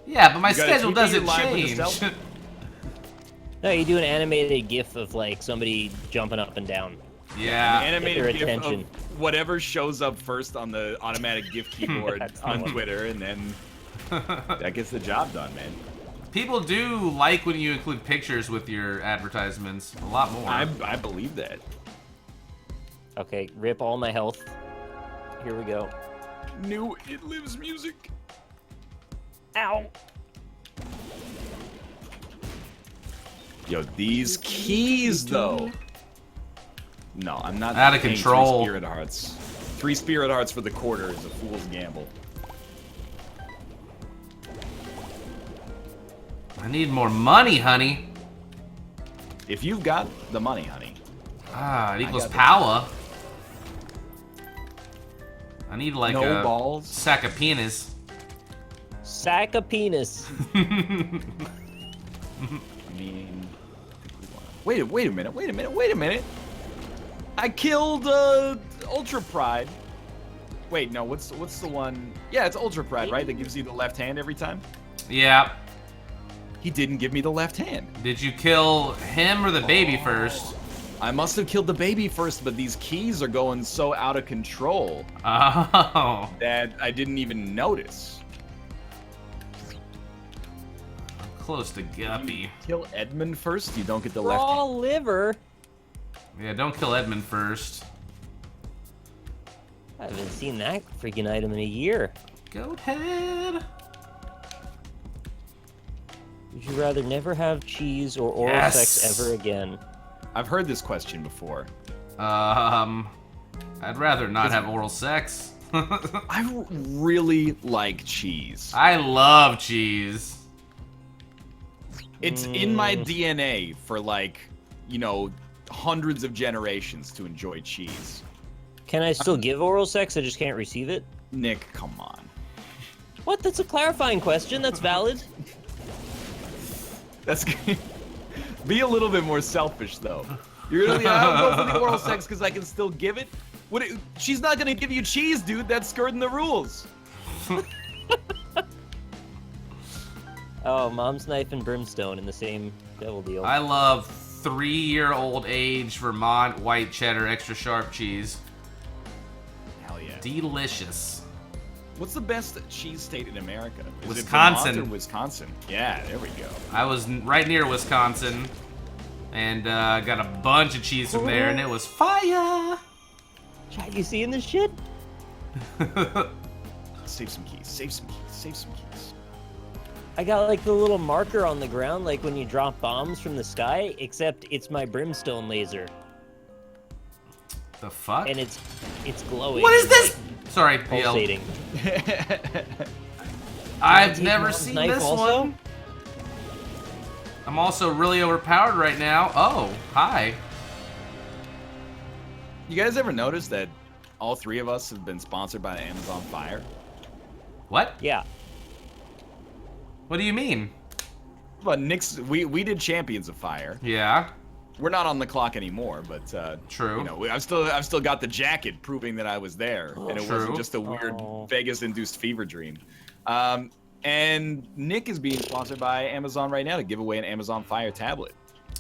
Yeah, but my You gotta schedule tweet that you're doesn't live with change. yourself? No, you do an animated GIF of like somebody jumping up and down. Yeah. Animated their GIF attention. of whatever shows up first on the automatic GIF keyboard That's the on one. Twitter, and then that gets the job done, man. People do like when you include pictures with your advertisements a lot more. I believe that. Okay, rip all my health. Here we go. New It Lives music. Ow! Yo, these keys though. No, I'm not. Out of paying control. 3 spirit hearts. 3 spirit hearts for the quarter is a fool's gamble. I need more money, honey. If you've got the money, honey. Ah, it equals got the- power. I need like No a balls. sack of penis. Sack of penis. I mean, wait a minute. I killed Ultra Pride. Wait, no, what's the one? Yeah, it's Ultra Pride, right? That gives you the left hand every time. Yeah. He didn't give me the left hand. Did you kill him or the baby first? I must have killed the baby first, but these keys are going so out of control Oh. that I didn't even notice. Close to Guppy. Kill Edmund first, you don't get the left hand. Raw liver. Yeah, don't kill Edmund first. I haven't seen that freaking item in a year. Goat head. Would you rather never have cheese or oral Yes. sex ever again? I've heard this question before. I'd rather not have oral sex. I really like cheese. I love cheese. It's in my DNA for like, you know, hundreds of generations to enjoy cheese. Can I still give oral sex? I just can't receive it? Nick, come on. What? That's a clarifying question. That's valid. That's be a little bit more selfish though. You're gonna be, I'll go for the oral sex because I can still give it. She's not gonna give you cheese, dude. That's skirting the rules. Oh, Mom's Knife and Brimstone in the same devil deal. I love 3-year-old age Vermont white cheddar extra sharp cheese. Hell yeah. Delicious. What's the best cheese state in America? Is Wisconsin. it Vermont or Wisconsin? Yeah, there we go. I was right near Wisconsin, and got a bunch of cheese from there, and it was fire. Chat, you seeing this shit? Save some keys. Save some keys. Save some keys. I got like the little marker on the ground, like when you drop bombs from the sky, except it's my Brimstone laser, The fuck? and it's glowing. What is and, this? like, Sorry, PL. pulsating. I've take never Mom's seen Knife this also? one. I'm also really overpowered right now. Oh, hi. You guys ever notice that all three of us have been sponsored by Amazon Fire? What? Yeah. What do you mean? But Nick's, we did Champions of Fire. Yeah. We're not on the clock anymore, but True. You know, I've still got the jacket proving that I was there, and it True. wasn't just a weird Oh. Vegas-induced fever dream. And Nick is being sponsored by Amazon right now to give away an Amazon Fire tablet.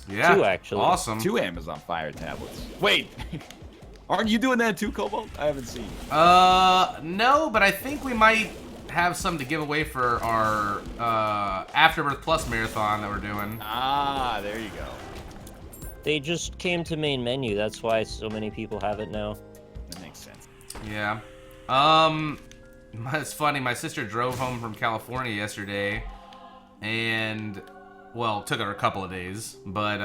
Yeah. 2, actually. Awesome. 2 Amazon Fire tablets. Wait, aren't you doing that too, Cobalt? I haven't seen. No, but I think we might have some to give away for our Afterbirth Plus marathon that we're doing. Ah, there you go. They just came to main menu. That's why so many people have it now. That makes sense. Yeah. It's funny. My sister drove home from California yesterday, and well, it took her a couple of days. But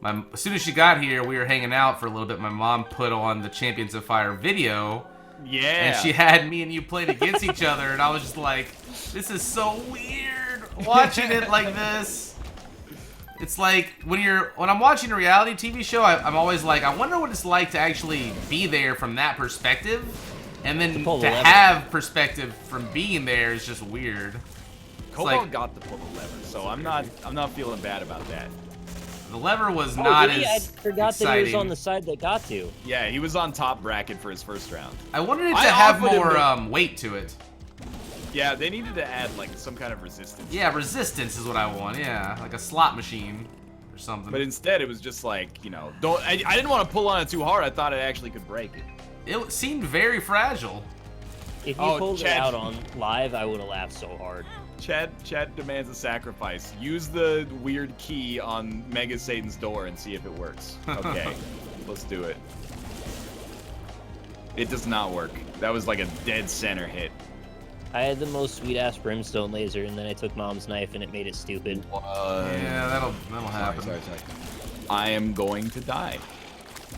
as soon as she got here, we were hanging out for a little bit. My mom put on the Champions of Fire video, Yeah. and she had me and you played against each other, and I was just like, "This is so weird watching it like this." It's like when I'm watching a reality TV show, I'm always like, I wonder what it's like to actually be there from that perspective, and then pull the to lever. have perspective from being there is just weird. Cobalt like- got to pull the lever, so I'm not feeling bad about that. The lever was Oh, not did he? as I forgot exciting. that he was on the side that got to. Yeah, he was on top bracket for his first round. I wanted it to I have offered him more the- weight to it. Yeah, they needed to add like some kind of resistance. Yeah, resistance is what I want. Yeah, like a slot machine or something. But instead, it was just like, you know, I didn't want to pull on it too hard. I thought it actually could break it. It seemed very fragile. If you Oh, pulled it Chad. out on live, I would have laughed so hard. Chad demands a sacrifice. Use the weird key on Mega Satan's door and see if it works. Okay, let's do it. It does not work. That was like a dead center hit. I had the most sweet-ass Brimstone laser, and then I took Mom's Knife, and it made it stupid. Yeah, that'll happen. Sorry. I am going to die.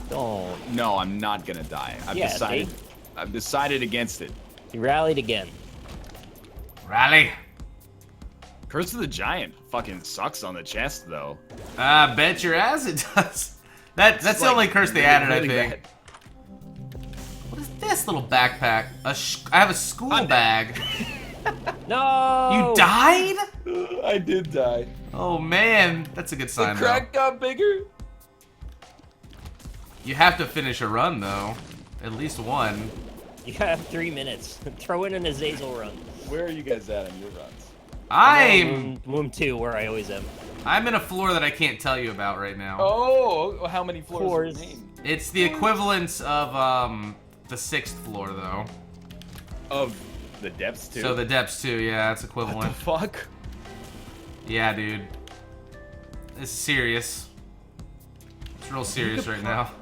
Don't. No, I'm not gonna die. Yeah, see? I've decided against it. He rallied again. Rally. Curse of the Giant fucking sucks on the chest though. Bet your ass it does. That's It's the like only curse they really, added, really I think. bad. What is this little backpack? I have a school I'm bag. No! You died? I did die. Oh man, that's a good The sign though. crack got bigger. You have to finish a run though. At least one. You have 3 minutes. Throw in an Azazel run. Where are you guys at on your runs? I'm Room 2, where I always am. I'm in a floor that I can't tell you about right now. Oh, how many floors Floors. remain? It's the equivalence of the 6th floor though. Of the depths too. So the depths too, yeah, it's what equivalent. the fuck? Yeah, dude. This is serious. It's real serious right now.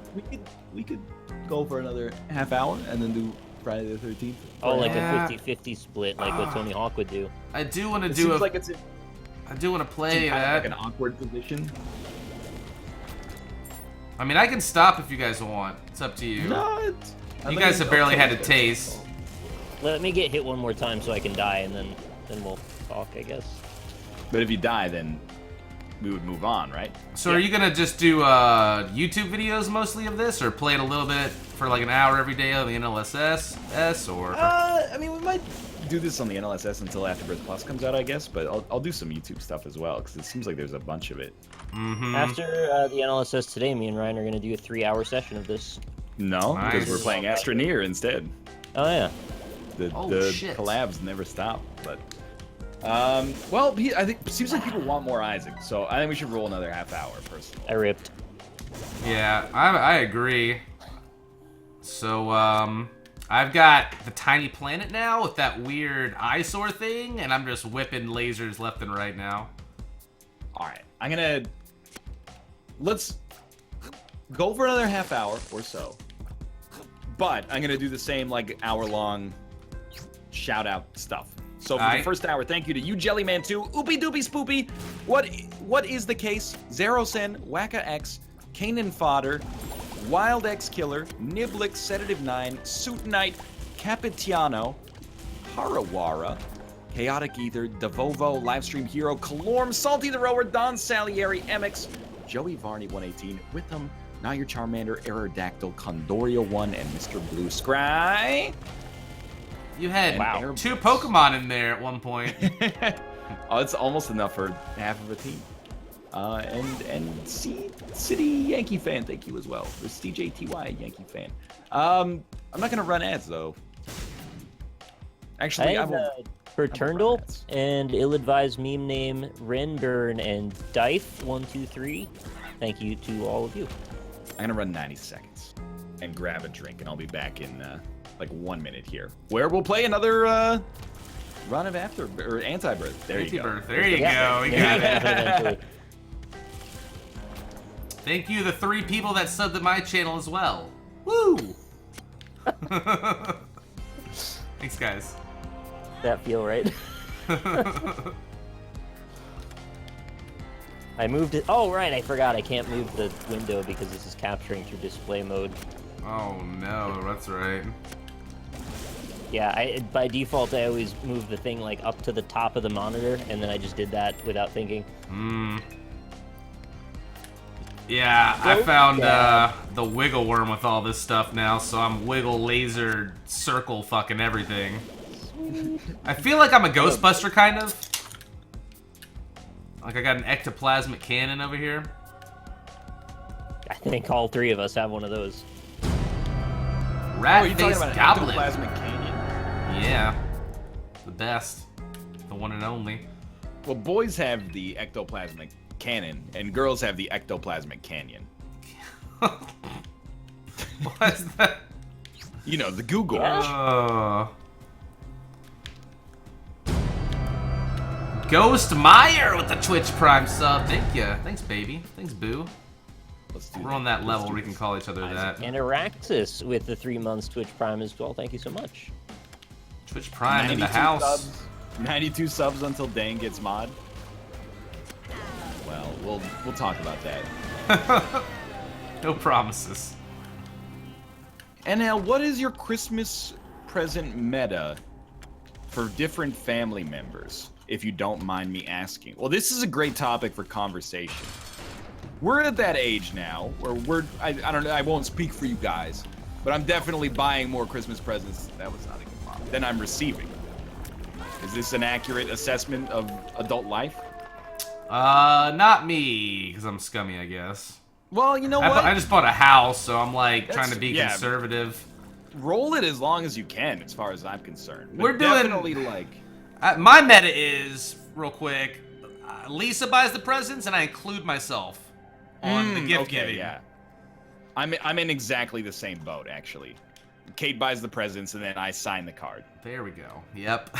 We could go for another half hour and then do Friday the 13th. Oh, like Yeah. a 50-50 split, like what Tony Hawk would do. I do want to It do seems a. like it's in I do want to play kind of that. like an awkward position. I mean, I can stop if you guys want. It's up to you. No, You guys have barely had a taste. Let me get hit one more time so I can die, and then we'll talk, I guess. But if you die, then we would move on, right? So are you gonna just do YouTube videos mostly of this, or play it a little bit for like an hour every day on the NLSS, or? I mean, we might do this on the NLSS until Afterbirth Plus comes out, I guess. But I'll do some YouTube stuff as well, because it seems like there's a bunch of it. Mm-hmm. After the NLSS today, me and Ryan are going to do a 3-hour session of this. No, Nice. because we're playing Astroneer instead. Oh, yeah. The shit. collabs never stop. But well, I think it seems like people want more Isaac, so I think we should roll another half hour personally. I ripped. Yeah, I agree. So I've got the tiny planet now with that weird eyesore thing, and I'm just whipping lasers left and right now. All right, let's go for another half hour or so. But I'm gonna do the same like hour-long shout-out stuff. So for the first hour, thank you to you, Jellyman 2, Oopie Doopie Spoopy. What is the case? Zerosen, Wacka X, Kanan Fodder, Wild X Killer, Niblix, Sedative 9, Suitonite, Capitiano, Harawara, Chaotic Ether, Devovo, Livestream Hero, Kalorm, Salty the Rower, Don Salieri, MX, Joey Varney 118, Witham, Now Your Charmander, Aerodactyl, Condoria 1, and Mr. Blue Scry. You had Wow. 2 Pokemon in there at one point. Oh, it's almost enough for half of a team. And City Yankee fan, thank you as well. There's CJTY Yankee fan. I'm not gonna run ads though. Actually, I I will. had Perturnal and ill-advised meme name Renburn and Dife123. Thank you to all of you. I'm gonna run 90 seconds and grab a drink, and I'll be back in like 1 minute here, where we'll play another run of Antibirth. There you go. Antibirth, there you go. We got it. Eventually. Thank you, the 3 people that subbed to my channel as well. Woo! Thanks, guys. That feel right? I moved it. Oh, right, I forgot. I can't move the window because this is capturing through display mode. Oh no, that's right. Yeah, by default, I always move the thing like up to the top of the monitor, and then I just did that without thinking. Yeah, I found the wiggle worm with all this stuff now, so I'm wiggle, laser, circle, fucking everything. I feel like I'm a Ghostbuster, kind of. Like I got an ectoplasmic cannon over here. I think all 3 of us have one of those. Rat you're talking face about goblin. Ectoplasmic Canyon. Yeah, the best, the one and only. Well, boys have the ectoplasmic cannon, and girls have the ectoplasmic canyon. What is that? You know, the Goo Gorge. Ghost Meyer with the Twitch Prime sub. Thank you. Thanks, baby. Thanks, boo. Let's do We're on that level where we can call each other that. And Araxis with the 3 months Twitch Prime as well. Thank you so much. Twitch Prime in the 92 house. Subs, 92 subs until Dane gets mod. Well, we'll talk about that. No promises. NL, what is your Christmas present meta for different family members, if you don't mind me asking? Well, this is a great topic for conversation. We're at that age now where I don't know, I won't speak for you guys, but I'm definitely buying more Christmas presents. That was not a good mom. Than I'm receiving. Is this an accurate assessment of adult life? Not me, because I'm scummy, I guess. Well, you know what? I just bought a house, so I'm like That's- trying to be yeah. conservative. Roll it as long as you can, as far as I'm concerned. But We're doing- definitely like. My meta is, real quick, Lisa buys the presents, and I include myself on the gift giving. Yeah. I'm in exactly the same boat, actually. Kate buys the presents, and then I sign the card. There we go. Yep.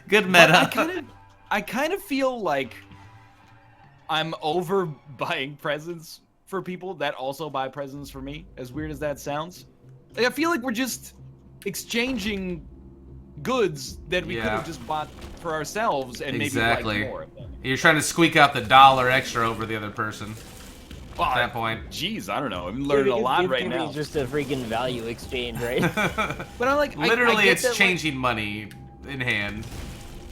Good meta. But I kind of feel like I'm over buying presents for people that also buy presents for me, as weird as that sounds. Like, I feel like we're just exchanging goods that we could have just bought for ourselves and maybe like more of them. You're trying to squeak out the $1 extra over the other person. Well, at that point. Jeez, I don't know. I'm learning a lot right now. It's just a freaking value exchange, right? But I'm like, literally, I get it's that, changing money in hand.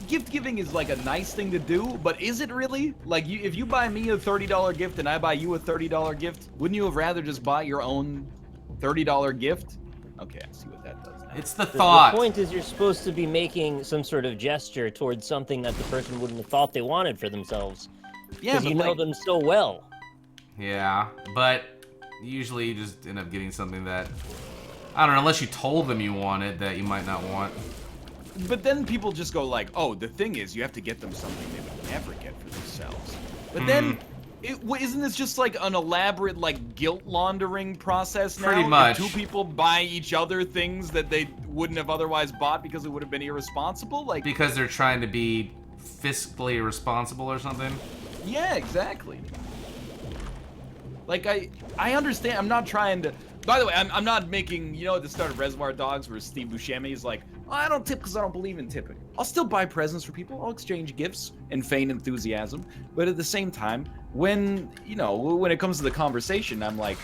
Gift giving is like a nice thing to do, but is it really? Like, if you buy me a $30 gift and I buy you a $30 gift, wouldn't you have rather just buy your own $30 gift? Okay, I see what that does now. It's the thought. The point is you're supposed to be making some sort of gesture towards something that the person wouldn't have thought they wanted for themselves. Yeah, because you know them so well. Yeah, but usually you just end up getting something that, I don't know, unless you told them you wanted that you might not want. But then people just go like, oh, the thing is you have to get them something they would never get for themselves. But then, isn't this just like an elaborate like guilt laundering process now? Pretty much. If two people buy each other things that they wouldn't have otherwise bought because it would have been irresponsible? Like, because they're trying to be fiscally responsible or something? Yeah, exactly. Like, I understand. I'm not trying to... By the way, I'm not making... You know, at the start of Reservoir Dogs where Steve Buscemi is like, oh, I don't tip because I don't believe in tipping. I'll still buy presents for people. I'll exchange gifts and feign enthusiasm. But at the same time, when, you know, when it comes to the conversation, I'm like,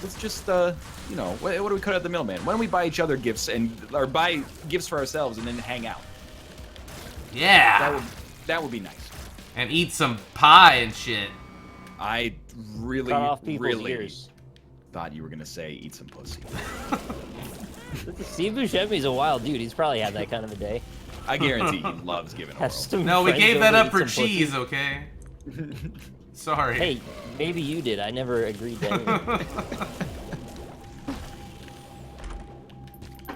let's just, you know, what do we cut out the middleman? Why don't we buy each other gifts or buy gifts for ourselves and then hang out? Yeah. That would be nice. And eat some pie and shit. I really, Cut off people's really ears. thought you were gonna say eat some pussy. Steve Buscemi's a wild dude. He's probably had that kind of a day. I guarantee he loves giving a roll. No, we gave that up for cheese, okay? Sorry. Hey, maybe you did. I never agreed to anything.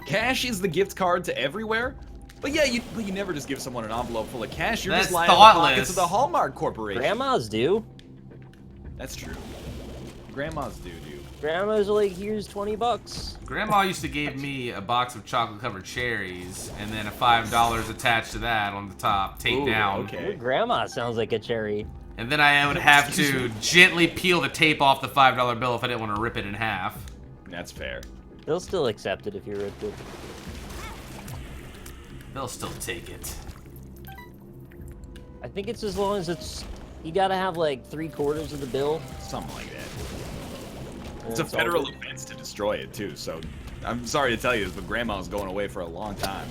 Cash is the gift card to everywhere. But yeah, you never just give someone an envelope full of cash. You're That's just lying in the pockets of the Hallmark Corporation. Grandmas do. That's true. Grandmas do. Grandma's like, here's 20 bucks. Grandma used to give me a box of chocolate-covered cherries, and then a $5 attached to that on the top, taped down. Okay. Your grandma sounds like a cherry. And then I would have to gently peel the tape off the $5 bill if I didn't want to rip it in half. That's fair. They'll still accept it if you ripped it. They'll still take it. I think it's as long as it's... You gotta have like 3/4 of the bill. Something like that. and It's a all federal good. offense to destroy it too, so I'm sorry to tell you this, but Grandma's going away for a long time.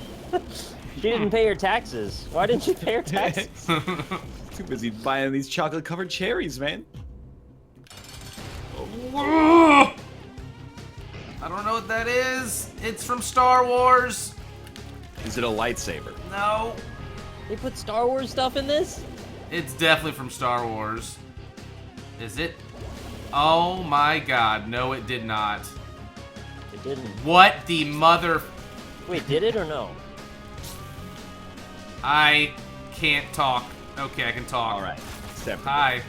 She didn't pay her taxes. Why didn't she pay her taxes? Too busy buying these chocolate-covered cherries, man. I don't know what that is. It's from Star Wars. Is it a lightsaber? No. They put Star Wars stuff in this? It's definitely from Star Wars. Is it? Oh my god, no it did not. It didn't. What the mother... Wait, did it or no? I can't talk. Okay, I can talk. Alright. Step. Hi.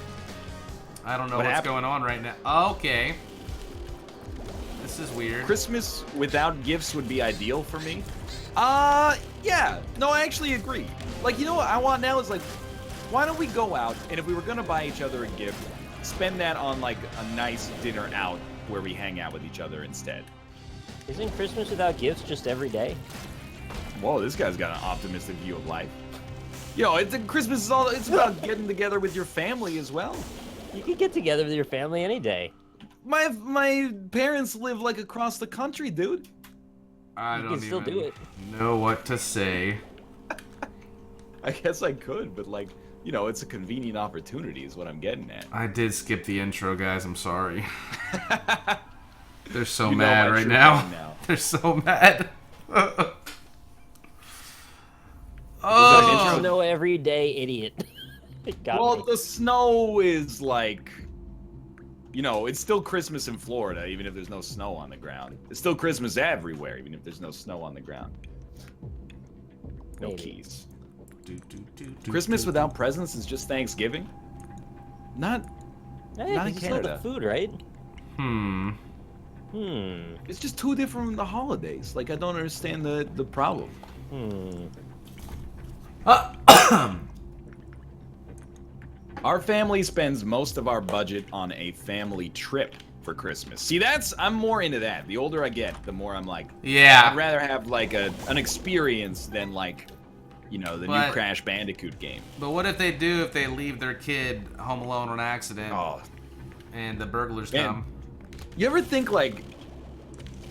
I don't know What what's happened? going on right now. Okay. This is weird. Christmas without gifts would be ideal for me. Yeah. No, I actually agree. Like, you know what I want now is like, why don't we go out and if we were gonna buy each other a gift, spend that on like a nice dinner out where we hang out with each other instead. Isn't Christmas without gifts just every day? Whoa, this guy's got an optimistic view of life. Yo, Christmas is it's about getting together with your family as well. You could get together with your family any day. My parents live like across the country, dude. I You don't can still even do it. know what to say. I guess I could, but like, you know, it's a convenient opportunity is what I'm getting at. I did skip the intro, guys. I'm sorry. They're so You know mad my right true now. pain now. They're so mad. Oh. Snow every day, idiot. It got Well, me. the snow is like, you know, it's still Christmas in Florida, even if there's no snow on the ground. It's still Christmas everywhere, even if there's no snow on the ground. No Maybe. keys. Christmas without presents is just Thanksgiving? Not Hey, not in you still have the Canada. food, right? Hmm. It's just two different holidays. Like, I don't understand the problem. Our family spends most of our budget on a family trip for Christmas. See, I'm more into that. The older I get, the more I'm like, Yeah. I'd rather have like an experience than like, you know, the new Crash Bandicoot game. But what if they leave their kid home alone on accident and the burglars come? You ever think like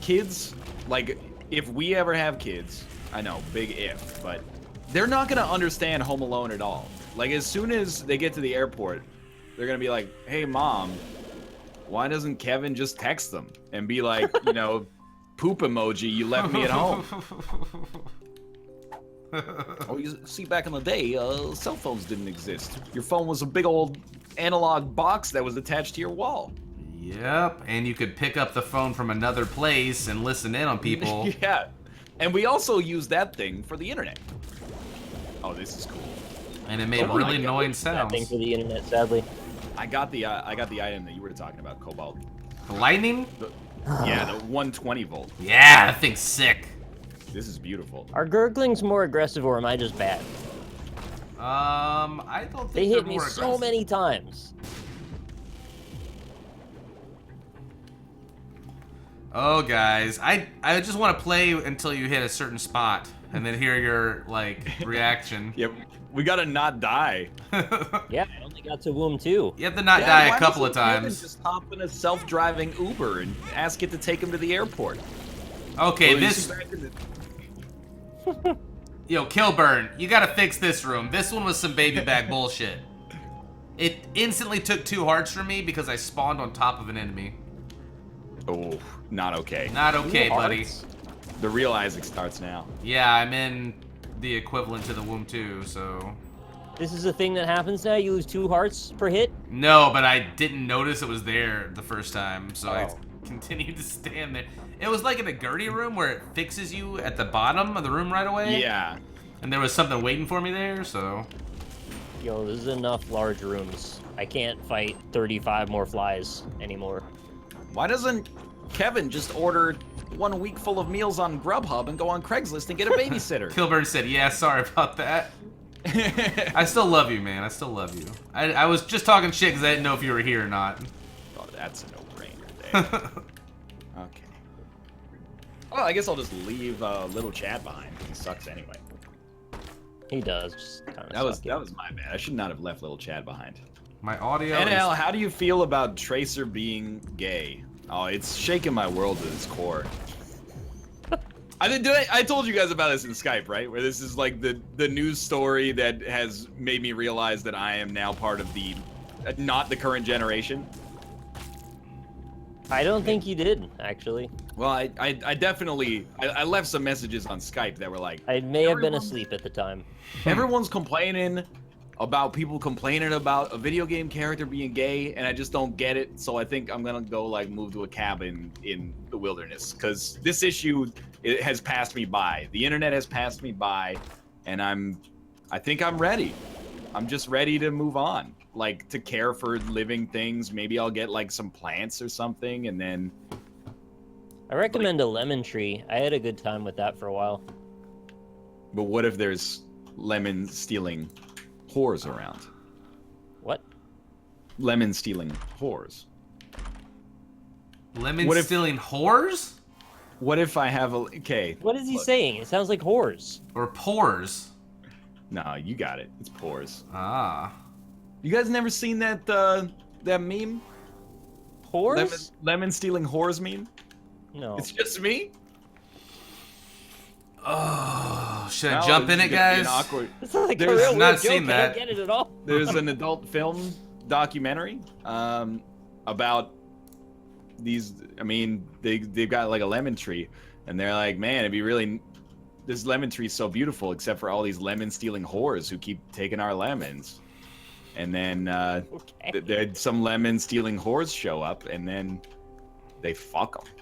kids, like if we ever have kids, I know, big if, but they're not gonna understand Home Alone at all. Like as soon as they get to the airport, they're gonna be like, hey mom, why doesn't Kevin just text them and be like, you know, poop emoji, you left me at home. Oh, you see, back in the day, cell phones didn't exist. Your phone was a big old analog box that was attached to your wall. Yep, and you could pick up the phone from another place and listen in on people. Yeah, and we also used that thing for the internet. Oh, this is cool. And it made really annoying sounds. That thing for the internet, sadly. I got the item that you were talking about, Cobalt. The lightning? Yeah, the 120 volt. Yeah, that thing's sick. This is beautiful. Are gurglings more aggressive, or am I just bad? I don't think they hit me more so aggressive. many times. Oh, guys, I just want to play until you hit a certain spot, and then hear your like reaction. Yep, we gotta not die. Yeah, I only got to womb 2. You have to not die a couple of times. Just hop in a self-driving Uber and ask it to take him to the airport. Okay, Well, this. Yo, Kilburn, you gotta fix this room. This one was some baby bag bullshit. It instantly took 2 hearts from me because I spawned on top of an enemy. Oh, not okay. Not okay, buddy. The real Isaac starts now. Yeah, I'm in the equivalent to the womb 2, so. This is a thing that happens now? You lose 2 hearts per hit? No, but I didn't notice it was there the first time, so I continued to stand there. It was like in a Gertie room where it fixes you at the bottom of the room right away. Yeah. And there was something waiting for me there, so. Yo, this is enough large rooms. I can't fight 35 more flies anymore. Why doesn't Kevin just order 1 week full of meals on Grubhub and go on Craigslist and get a babysitter? Kilburn said, yeah, sorry about that. I still love you, man. I still love you. I was just talking shit because I didn't know if you were here or not. Oh, that's a no-brainer there. Okay. Well, I guess I'll just leave little Chad behind. He sucks anyway. He does. Just kind of That was my bad. I should not have left little Chad behind. My audio NL, is... how do you feel about Tracer being gay? Oh, it's shaking my world to its core. I told you guys about this in Skype, right? Where this is like the news story that has made me realize that I am now part of the, not the current generation. I don't think you did, actually. Well, I definitely, I left some messages on Skype that were like... I may have been asleep at the time. Everyone's complaining about people complaining about a video game character being gay, and I just don't get it. So I think I'm gonna go like move to a cabin in the wilderness, because this issue, it has passed me by. The internet has passed me by, and I think I'm ready. I'm just ready to move on, like to care for living things. Maybe I'll get like some plants or something, and then. I recommend a lemon tree. I had a good time with that for a while. But what if there's lemon stealing whores around? What? Lemon stealing whores. Lemon stealing whores? What if I have a... Okay. What is he saying? It sounds like whores. Or pores? No, you got it. It's pores. Ah. You guys never seen that that meme? Whores? Lemon stealing whores meme? No. It's just me? Oh, should I jump in it, guys? It's like There's a real not weird seen joke. that. I don't get it at all. There's an adult film documentary about these. I mean, they've got like a lemon tree, and they're like, man, it'd be really. This lemon tree is so beautiful, except for all these lemon stealing whores who keep taking our lemons. And then some lemon stealing whores show up, and then they fuck them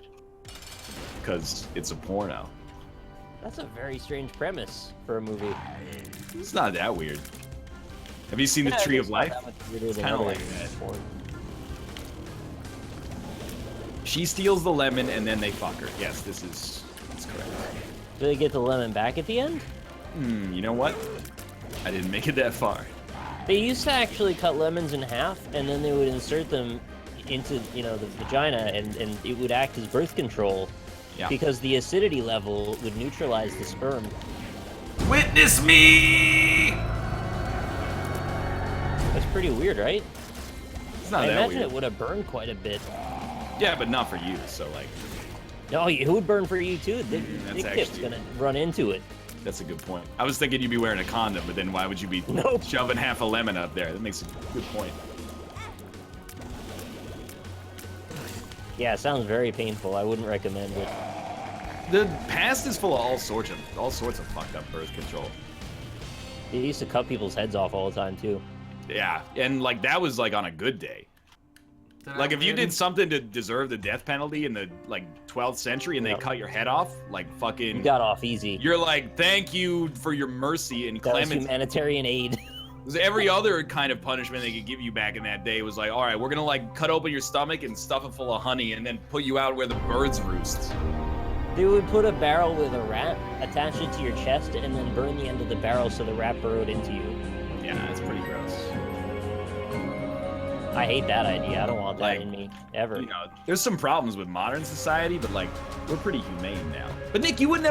because it's a porno. That's a very strange premise for a movie. It's not that weird. Have you seen the Tree of Life? It's kind of like that. She steals the lemon and then they fuck her. Yes, that's correct. Do they get the lemon back at the end? You know what? I didn't make it that far. They used to actually cut lemons in half, and then they would insert them into, you know, the vagina, and it would act as birth control. Yeah. Because the acidity level would neutralize the sperm. Witness me! That's pretty weird, right? It's not I that imagine weird. it would have burned quite a bit. Yeah, but not for you. So like, No, it would burn for you too. Dick That's Tip's actually- gonna run into it. that's a good point. I was thinking you'd be wearing a condom, but then why would you be Nope. shoving half a lemon up there? That makes a good point. Yeah, it sounds very painful. I wouldn't recommend it. The past is full of all sorts of fucked up birth control. They used to cut people's heads off all the time too. Yeah, and like that was like on a good day. Like if you did something to deserve the death penalty in the like 12th century and they Yeah. cut your head off, like fucking, You got off easy. you're like, thank you for your mercy and That was clemency. humanitarian aid. Every other kind of punishment they could give you back in that day was like, all right, we're gonna like cut open your stomach and stuff it full of honey and then put you out where the birds roost. They would put a barrel with a rat, attach it to your chest, and then burn the end of the barrel so the rat burrowed into you. Yeah, that's pretty gross. I hate that idea. I don't want that Like, in me ever. You know, there's some problems with modern society, but like we're pretty humane now. But Nick, you wouldn't